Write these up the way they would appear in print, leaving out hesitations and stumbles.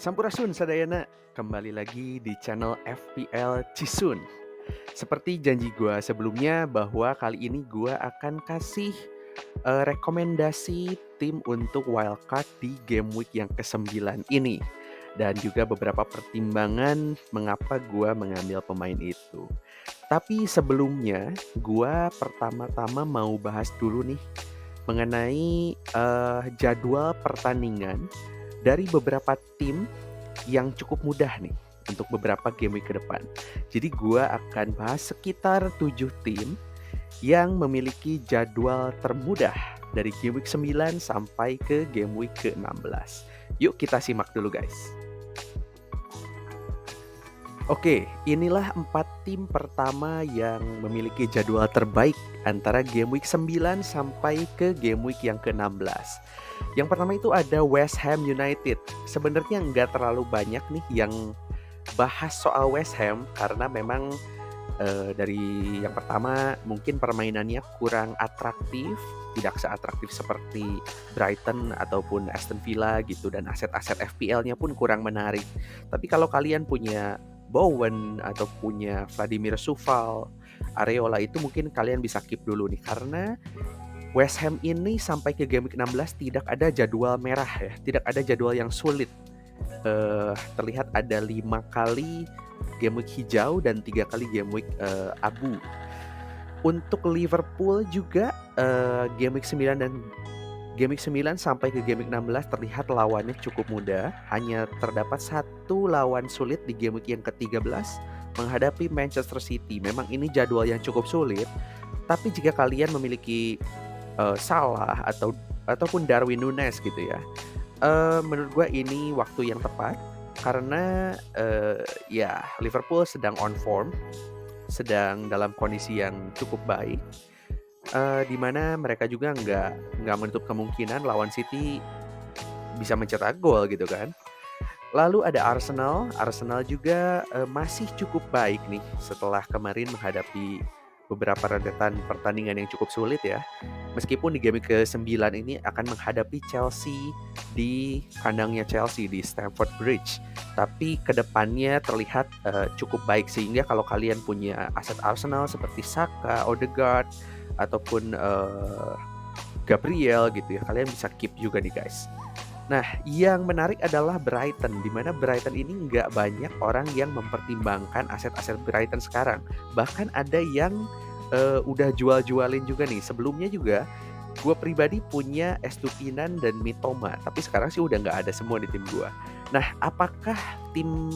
Sampurasun sadayana, kembali lagi di channel FPL Cisun. Seperti janji gua sebelumnya bahwa kali ini gua akan kasih rekomendasi tim untuk wildcard di game week yang ke-9 ini. Dan juga beberapa pertimbangan mengapa gua mengambil pemain itu. Tapi sebelumnya, gua pertama-tama mau bahas dulu nih mengenai jadwal pertandingan dari beberapa tim yang cukup mudah nih untuk beberapa game week ke depan. Jadi gua akan bahas sekitar 7 tim yang memiliki jadwal termudah dari game week 9 sampai ke game week ke-16. Yuk kita simak dulu guys. Oke, inilah 4 tim pertama yang memiliki jadwal terbaik antara game week 9 sampai ke game week yang ke-16. Yang pertama itu ada West Ham United. Sebenarnya nggak terlalu banyak nih yang bahas soal West Ham karena memang dari yang pertama mungkin permainannya kurang atraktif, tidak seatraktif seperti Brighton ataupun Aston Villa gitu, dan aset-aset FPL-nya pun kurang menarik. Tapi kalau kalian punya Bowen atau punya Vladimir Suval, Areola, itu mungkin kalian bisa keep dulu nih karena West Ham ini sampai ke game week 16 tidak ada jadwal merah ya, tidak ada jadwal yang sulit. Terlihat ada 5 kali game week hijau dan 3 kali game week abu. Untuk Liverpool juga game week 9 dan game week 9 sampai ke game week 16 terlihat lawannya cukup mudah. Hanya terdapat satu lawan sulit di game week yang ke-13 menghadapi Manchester City. Memang ini jadwal yang cukup sulit, tapi jika kalian memiliki Salah ataupun Darwin Núñez gitu ya, menurut gue ini waktu yang tepat karena ya Liverpool sedang on form, sedang dalam kondisi yang cukup baik, di mana mereka juga nggak menutup kemungkinan lawan City bisa mencetak gol gitu kan. Lalu ada Arsenal juga masih cukup baik nih setelah kemarin menghadapi beberapa rentetan pertandingan yang cukup sulit ya. Meskipun di game ke-9 ini akan menghadapi Chelsea di kandangnya Chelsea di Stamford Bridge, tapi kedepannya terlihat cukup baik, sehingga kalau kalian punya aset Arsenal seperti Saka, Odegaard ataupun Gabriel gitu ya, kalian bisa keep juga nih guys. Nah, yang menarik adalah Brighton, di mana Brighton ini nggak banyak orang yang mempertimbangkan aset-aset Brighton sekarang. Bahkan ada yang udah jual-jualin juga nih. Sebelumnya juga, gue pribadi punya Estupinan dan Mitoma, tapi sekarang sih udah nggak ada semua di tim gue. Nah, apakah tim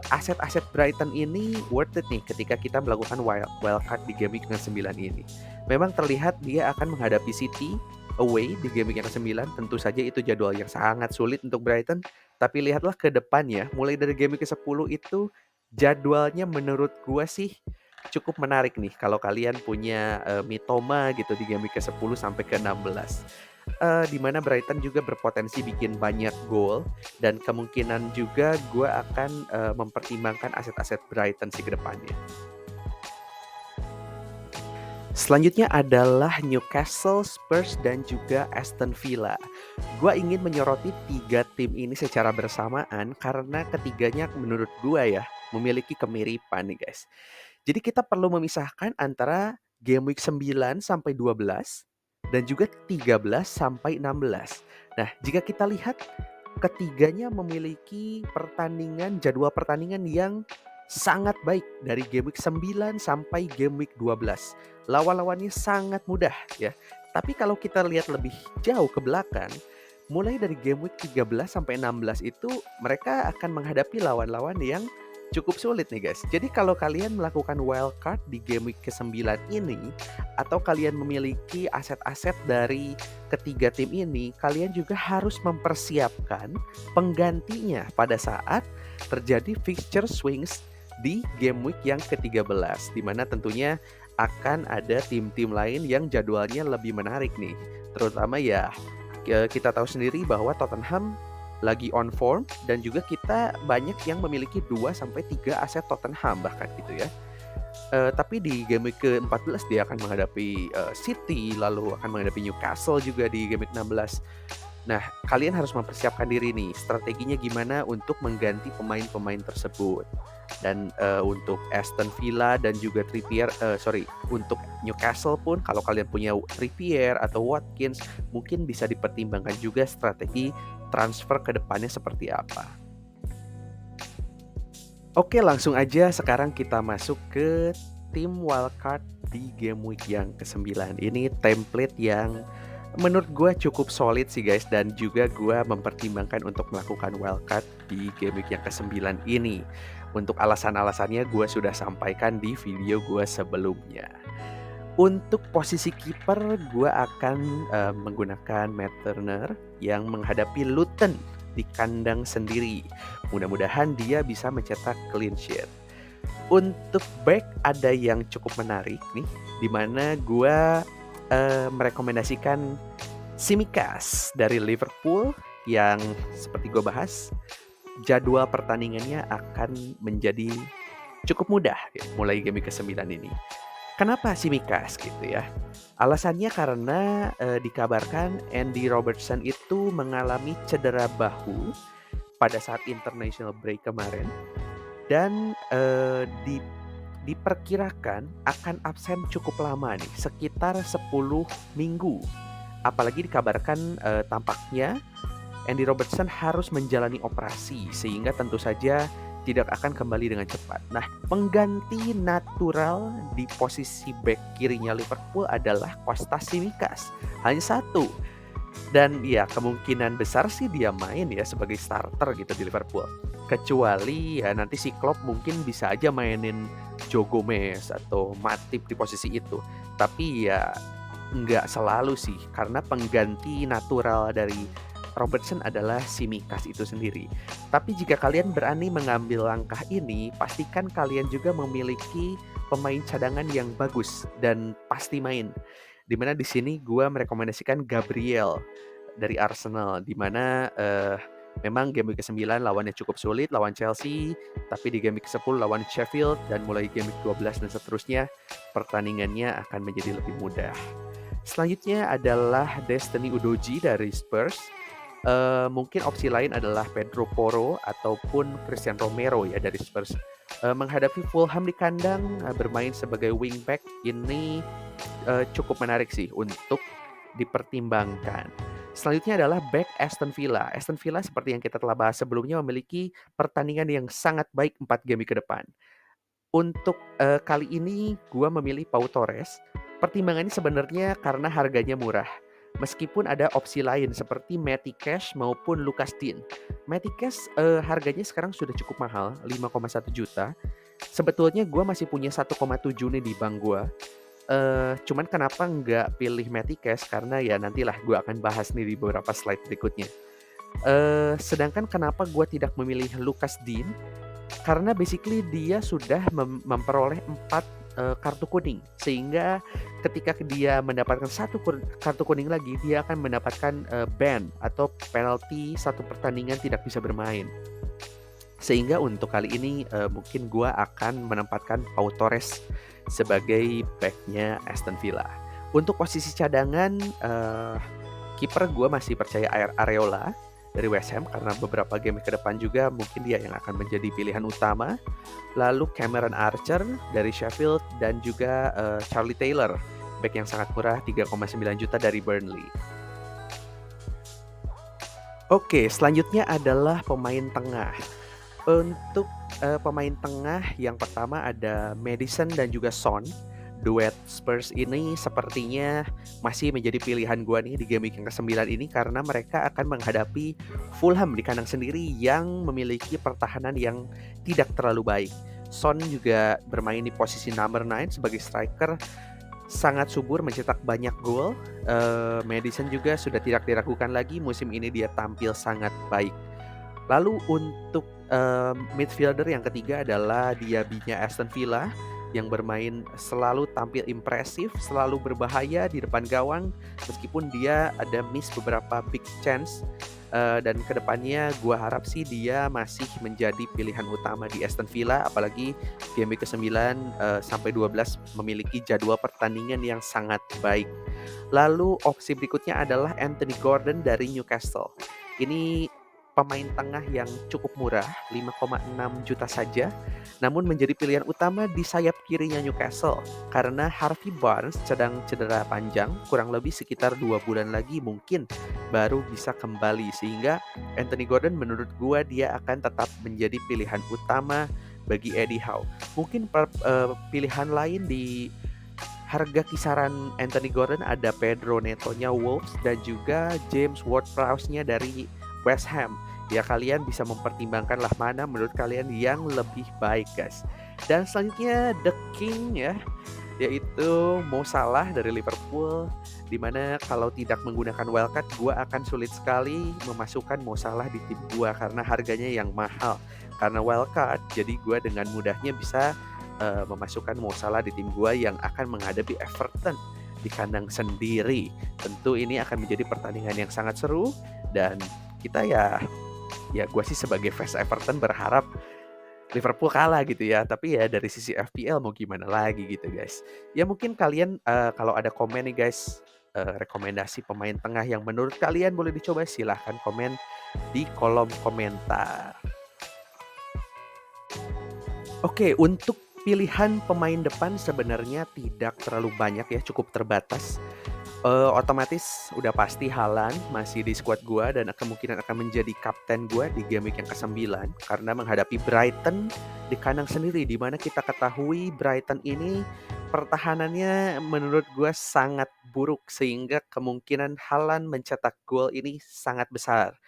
aset-aset Brighton ini worth it nih ketika kita melakukan wildcard di game week ke-9 ini? Memang terlihat dia akan menghadapi City away di game week yang ke-9. Tentu saja itu jadwal yang sangat sulit untuk Brighton, tapi lihatlah ke depannya, mulai dari game week ke-10 itu jadwalnya menurut gua sih cukup menarik nih kalau kalian punya Mitoma gitu di game week ke-10 sampai ke-16. Di mana Brighton juga berpotensi bikin banyak gol, dan kemungkinan juga gua akan mempertimbangkan aset-aset Brighton sih ke depannya. Selanjutnya adalah Newcastle, Spurs, dan juga Aston Villa. Gua ingin menyoroti 3 tim ini secara bersamaan karena ketiganya menurut gua ya memiliki kemiripan nih guys. Jadi kita perlu memisahkan antara game week 9 sampai 12 dan juga 13 sampai 16. Nah, jika kita lihat ketiganya memiliki jadwal pertandingan yang sangat baik dari game week 9 sampai game week 12. Lawan-lawannya sangat mudah ya. Tapi kalau kita lihat lebih jauh ke belakang, mulai dari game week 13 sampai 16 itu mereka akan menghadapi lawan-lawan yang cukup sulit nih guys. Jadi kalau kalian melakukan wildcard di game week ke-9 ini, atau kalian memiliki aset-aset dari ketiga tim ini, kalian juga harus mempersiapkan penggantinya pada saat terjadi fixture swings di game week yang ke-13, di mana tentunya akan ada tim-tim lain yang jadwalnya lebih menarik nih. Terutama ya kita tahu sendiri bahwa Tottenham lagi on form, dan juga kita banyak yang memiliki 2 sampai 3 aset Tottenham bahkan gitu ya. Tapi di game week ke-14 dia akan menghadapi City, lalu akan menghadapi Newcastle juga di game week 16. Nah, kalian harus mempersiapkan diri nih, strateginya gimana untuk mengganti pemain-pemain tersebut. Dan untuk Aston Villa dan juga untuk Newcastle pun kalau kalian punya Trippier atau Watkins, mungkin bisa dipertimbangkan juga strategi transfer ke depannya seperti apa. Oke, langsung aja sekarang kita masuk ke tim wildcard di game week yang ke-9. Ini template yang menurut gue cukup solid sih guys, dan juga gue mempertimbangkan untuk melakukan wildcard di game week yang ke-9 ini. Untuk alasan-alasannya gue sudah sampaikan di video gue sebelumnya. Untuk posisi kiper gue akan menggunakan Matt Turner yang menghadapi Luton di kandang sendiri. Mudah-mudahan dia bisa mencetak clean sheet. Untuk back ada yang cukup menarik nih, dimana gue merekomendasikan Tsimikas dari Liverpool yang seperti gue bahas, jadwal pertandingannya akan menjadi cukup mudah ya, mulai game ke-9 ini. Kenapa Tsimikas gitu ya? Alasannya karena dikabarkan Andy Robertson itu mengalami cedera bahu pada saat international break kemarin, dan diperkirakan akan absen cukup lama nih, sekitar 10 minggu. Apalagi dikabarkan tampaknya Andy Robertson harus menjalani operasi, sehingga tentu saja tidak akan kembali dengan cepat. Nah, pengganti natural di posisi back kirinya Liverpool adalah Kostas Tsimikas. Hanya satu. Dan ya kemungkinan besar sih dia main ya sebagai starter gitu di Liverpool. Kecuali ya nanti si Klopp mungkin bisa aja mainin Joe Gomez atau Matip di posisi itu. Tapi ya nggak selalu sih, karena pengganti natural dari Robertson adalah Tsimikas itu sendiri. Tapi jika kalian berani mengambil langkah ini, pastikan kalian juga memiliki pemain cadangan yang bagus dan pasti main. Dimana di sini gue merekomendasikan Gabriel dari Arsenal, dimana memang game week ke-9 lawannya cukup sulit, lawan Chelsea, tapi di game week ke-10 lawan Sheffield, dan mulai game week 12 dan seterusnya pertandingannya akan menjadi lebih mudah. Selanjutnya adalah Destiny Udogie dari Spurs. Mungkin opsi lain adalah Pedro Porro ataupun Christian Romero ya dari Spurs. Menghadapi Fulham di kandang, bermain sebagai wingback ini cukup menarik sih untuk dipertimbangkan. Selanjutnya adalah back Aston Villa. Aston Villa seperti yang kita telah bahas sebelumnya memiliki pertandingan yang sangat baik 4 game ke depan. Untuk kali ini gue memilih Pau Torres. Pertimbangannya sebenarnya karena harganya murah. Meskipun ada opsi lain seperti Matty Cash maupun Lucas Digne. Matty Cash harganya sekarang sudah cukup mahal, 5,1 juta. Sebetulnya gue masih punya 1,7 nih di bank gue. Cuman kenapa nggak pilih Matty Cash? Karena ya nantilah gue akan bahas nih di beberapa slide berikutnya. Sedangkan kenapa gue tidak memilih Lucas Digne? Karena basically dia sudah memperoleh 4 kartu kuning, sehingga ketika dia mendapatkan satu kartu kuning lagi, dia akan mendapatkan ban atau penalti 1 pertandingan tidak bisa bermain. Sehingga untuk kali ini mungkin gue akan menempatkan Pau Torres sebagai backnya Aston Villa. Untuk posisi cadangan, kiper gue masih percaya Areola dari West Ham, karena beberapa game ke depan juga mungkin dia yang akan menjadi pilihan utama. Lalu Cameron Archer dari Sheffield, dan juga Charlie Taylor, back yang sangat murah 3,9 juta dari Burnley. Oke, selanjutnya adalah pemain tengah. Untuk pemain tengah yang pertama ada Maddison dan juga Son. Duet Spurs ini sepertinya masih menjadi pilihan gue nih di game week yang ke-9 ini, karena mereka akan menghadapi Fulham di kandang sendiri yang memiliki pertahanan yang tidak terlalu baik. Son juga bermain di posisi number 9 sebagai striker, sangat subur mencetak banyak gol. Maddison juga sudah tidak diragukan lagi, musim ini dia tampil sangat baik. Lalu untuk midfielder yang ketiga adalah Diaby-nya Aston Villa, yang bermain selalu tampil impresif, selalu berbahaya di depan gawang, meskipun dia ada miss beberapa big chance. Dan kedepannya gue harap sih dia masih menjadi pilihan utama di Aston Villa, apalagi game ke-9 sampai 12 memiliki jadwal pertandingan yang sangat baik. Lalu opsi berikutnya adalah Anthony Gordon dari Newcastle. Ini pemain tengah yang cukup murah, 5,6 juta saja, namun menjadi pilihan utama di sayap kirinya Newcastle karena Harvey Barnes sedang cedera panjang, kurang lebih sekitar 2 bulan lagi mungkin baru bisa kembali, sehingga Anthony Gordon menurut gua dia akan tetap menjadi pilihan utama bagi Eddie Howe. Mungkin pilihan lain di harga kisaran Anthony Gordon ada Pedro Neto-nya Wolves dan juga James Ward-Prowse-nya dari West Ham. Ya kalian bisa mempertimbangkan lah mana menurut kalian yang lebih baik, guys. Dan selanjutnya The King ya, yaitu Mo Salah dari Liverpool, dimana kalau tidak menggunakan wildcard gue akan sulit sekali memasukkan Mo Salah di tim gue karena harganya yang mahal. Karena wildcard, jadi gue dengan mudahnya bisa memasukkan Mo Salah di tim gue yang akan menghadapi Everton di kandang sendiri. Tentu ini akan menjadi pertandingan yang sangat seru dan kita ya gue sih sebagai fans Everton berharap Liverpool kalah gitu ya. Tapi ya dari sisi FPL mau gimana lagi gitu guys. Ya mungkin kalian kalau ada komen nih guys, rekomendasi pemain tengah yang menurut kalian boleh dicoba, silahkan komen di kolom komentar. Oke, untuk pilihan pemain depan sebenarnya tidak terlalu banyak ya, cukup terbatas. Otomatis udah pasti Haaland masih di squad gua dan kemungkinan akan menjadi kapten gua di game week yang ke-9 karena menghadapi Brighton di kandang sendiri, di mana kita ketahui Brighton ini pertahanannya menurut gua sangat buruk sehingga kemungkinan Haaland mencetak gol ini sangat besar.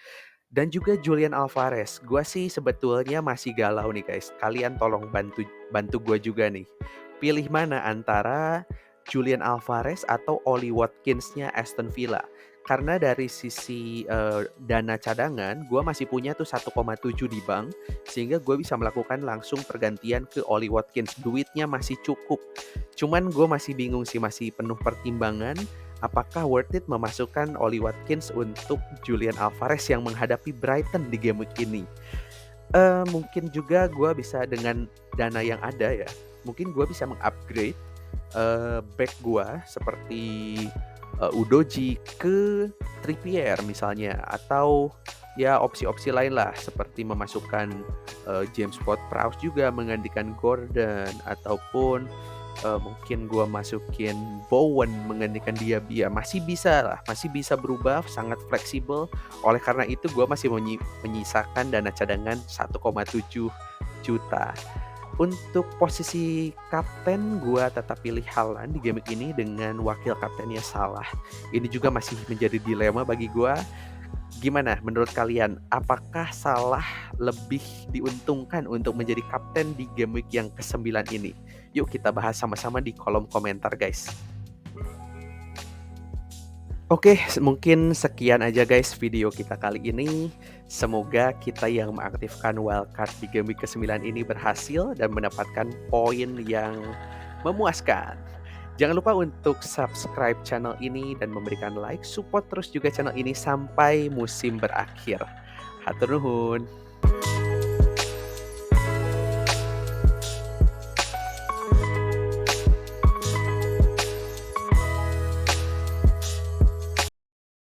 Dan juga Julian Alvarez, gua sih sebetulnya masih galau nih guys. Kalian tolong bantu gua juga nih. Pilih mana antara Julian Alvarez atau Oli Watkins-nya Aston Villa. Karena dari sisi dana cadangan, gua masih punya tuh 1,7 di bank, sehingga gua bisa melakukan langsung pergantian ke Oli Watkins. Duitnya masih cukup. Cuman gua masih bingung sih, masih penuh pertimbangan. Apakah worth it memasukkan Oli Watkins untuk Julian Alvarez yang menghadapi Brighton di game week ini? Mungkin juga gue bisa dengan dana yang ada ya, mungkin gue bisa mengupgrade back gue seperti Udogie ke Trippier misalnya, atau ya opsi-opsi lain lah seperti memasukkan James Ward-Prowse juga menggantikan Gordon, ataupun mungkin gue masukin Bowen menggantikan dia, masih bisa lah, masih bisa berubah, sangat fleksibel. Oleh karena itu gue masih menyisakan dana cadangan 1,7 juta. Untuk posisi kapten gue tetap pilih Haaland di game ini dengan wakil kaptennya Salah. Ini juga masih menjadi dilema bagi gue. Gimana menurut kalian? Apakah Salah lebih diuntungkan untuk menjadi kapten di game week yang ke-9 ini? Yuk kita bahas sama-sama di kolom komentar guys. Oke, mungkin sekian aja guys video kita kali ini. Semoga kita yang mengaktifkan wildcard di game week ke-9 ini berhasil dan mendapatkan poin yang memuaskan. Jangan lupa untuk subscribe channel ini dan memberikan like, support terus juga channel ini sampai musim berakhir. Hatur nuhun.